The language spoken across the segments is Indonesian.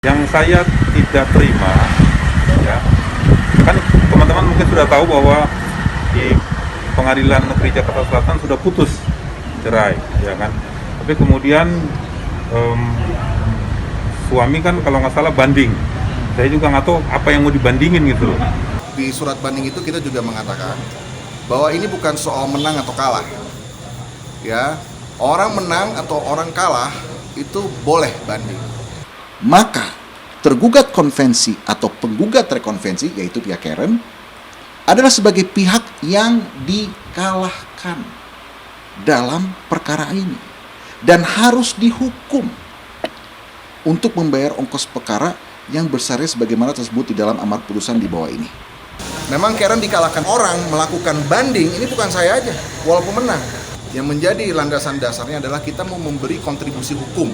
Yang saya tidak terima, ya, kan teman-teman mungkin sudah tahu bahwa di Pengadilan Negeri Jakarta Selatan sudah putus cerai, ya kan. Tapi kemudian suami kan kalau nggak salah banding. Saya juga nggak tahu apa yang mau dibandingin gitu loh. Di surat banding itu kita juga mengatakan bahwa ini bukan soal menang atau kalah. Ya, orang menang atau orang kalah itu boleh banding. Maka tergugat konvensi atau penggugat rekonvensi, yaitu pihak Karen, adalah sebagai pihak yang dikalahkan dalam perkara ini dan harus dihukum untuk membayar ongkos perkara yang besarnya sebagaimana tersebut di dalam amar putusan di bawah ini. Memang Karen dikalahkan orang melakukan banding, ini bukan saya aja, walaupun menang. Yang menjadi landasan dasarnya adalah kita mau memberi kontribusi hukum.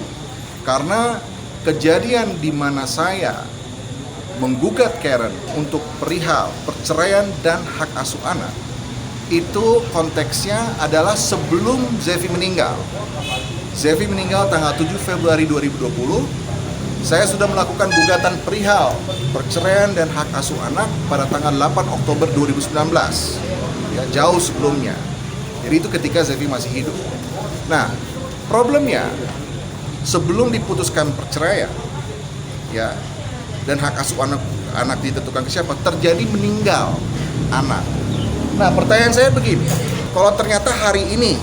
Karena kejadian di mana saya menggugat Karen untuk perihal perceraian dan hak asuh anak, itu konteksnya adalah sebelum Zevi meninggal. Zevi meninggal tanggal 7 Februari 2020. Saya sudah melakukan gugatan perihal perceraian dan hak asuh anak pada tanggal 8 Oktober 2019. Ya, jauh sebelumnya. Jadi itu ketika Zevi masih hidup. Nah, problemnya sebelum diputuskan perceraian, ya, dan hak asuh anak ditentukan ke siapa, terjadi meninggal anak. Nah, pertanyaan saya begini, kalau ternyata hari ini,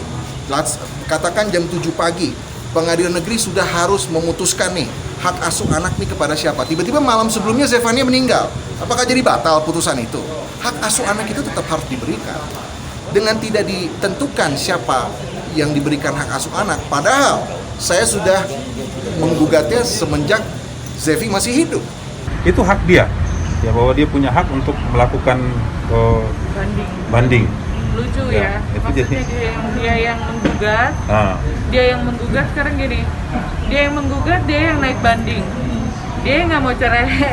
katakan jam 7 pagi, pengadilan negeri sudah harus memutuskan nih, hak asuh anak nih kepada siapa? Tiba-tiba malam sebelumnya Zefania meninggal, apakah jadi batal putusan itu? Hak asuh anak itu tetap harus diberikan. Dengan tidak ditentukan siapa yang diberikan hak asuh anak, padahal saya sudah menggugatnya semenjak Zevi masih hidup. Itu hak dia, ya, bahwa dia punya hak untuk melakukan banding. Lucu Ya, ya, itu maksudnya jadi- dia yang menggugat, dia yang menggugat sekarang gini, dia yang menggugat, dia yang naik banding, dia yang nggak mau cerai.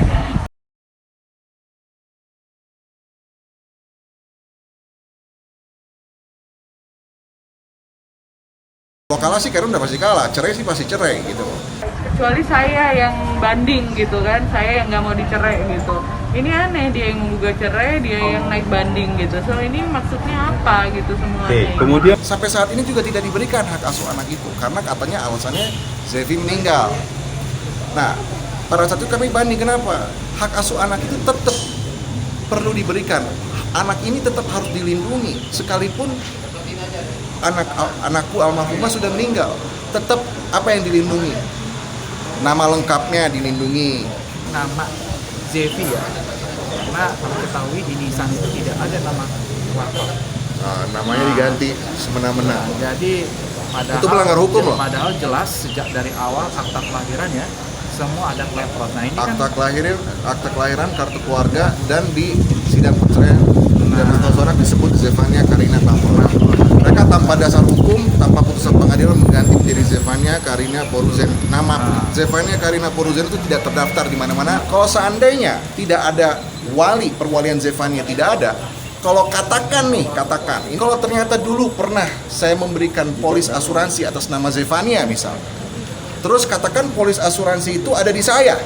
Kalau kalah sih Karen udah pasti kalah, cerai sih pasti cerai gitu. Kecuali saya yang banding gitu kan, saya yang nggak mau dicerai gitu. Ini aneh, dia yang menggugat cerai, dia yang naik banding gitu. So ini maksudnya apa gitu semuanya? Oke, kemudian Sampai saat ini juga tidak diberikan hak asuh anak itu karena katanya alasannya Zevi meninggal. Nah, pada saat itu kami banding, kenapa? Hak asuh anak itu tetap perlu diberikan. Anak ini tetap harus dilindungi sekalipun anakku almarhumah sudah meninggal. Tetap apa yang dilindungi? Nama lengkapnya dilindungi. Nama Zevi ya, karena kami ketahui di nisan itu tidak ada nama lapor. Namanya diganti semena-mena. Nah, jadi padahal Itu melanggar hukum loh. Padahal jelas sejak dari awal akta kelahirannya semua ada klepot. Nah ini Akta kan kelahiran, kartu keluarga, dan di sidang perceraian dan atau sorak disebut Zefania Karina Tampona. Mereka tanpa dasar hukum, tanpa putusan pengadilan mengganti menjadi Zefania Karina Poruzen. Nama Zefania Karina Poruzen itu tidak terdaftar di mana-mana. Kalau seandainya tidak ada wali, perwalian Zefania tidak ada, kalau katakan, ini kalau ternyata dulu pernah saya memberikan polis asuransi atas nama Zefania misalnya, terus katakan polis asuransi itu ada di saya,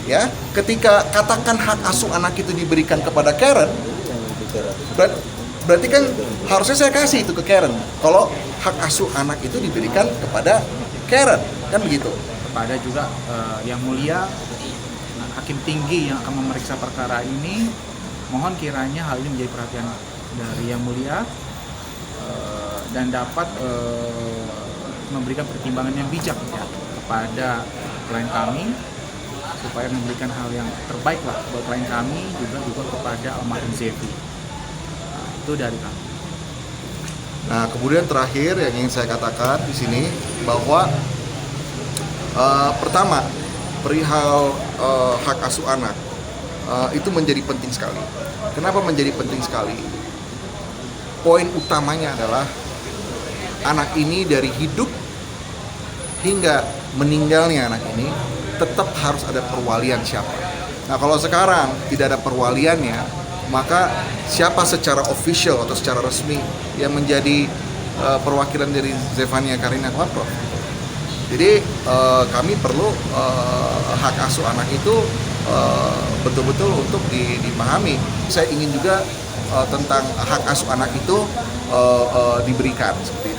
ya. Ketika katakan hak asuh anak itu diberikan kepada Karen, berarti kan harusnya saya kasih itu ke Karen. Kalau hak asuh anak itu diberikan kepada Karen, kan begitu. kepada juga yang mulia hakim tinggi yang akan memeriksa perkara ini, mohon kiranya hal ini menjadi perhatian dari yang mulia dan dapat memberikan pertimbangan yang bijak ya, kepada klien kami supaya memberikan hal yang terbaik lah buat klien kami juga kepada almarhum Zevi. Nah, itu dari kami. Nah, kemudian terakhir yang ingin saya katakan di sini bahwa pertama, perihal hak asuh anak itu menjadi penting sekali. Kenapa menjadi penting sekali? Poin utamanya adalah anak ini dari hidup hingga meninggalnya anak ini tetap harus ada perwalian siapa. Nah, kalau sekarang tidak ada perwaliannya, maka siapa secara official atau secara resmi yang menjadi perwakilan dari Zefania Karina Tampona? Jadi kami perlu hak asuh anak itu betul-betul untuk dipahami. Saya ingin juga tentang hak asuh anak itu diberikan seperti itu.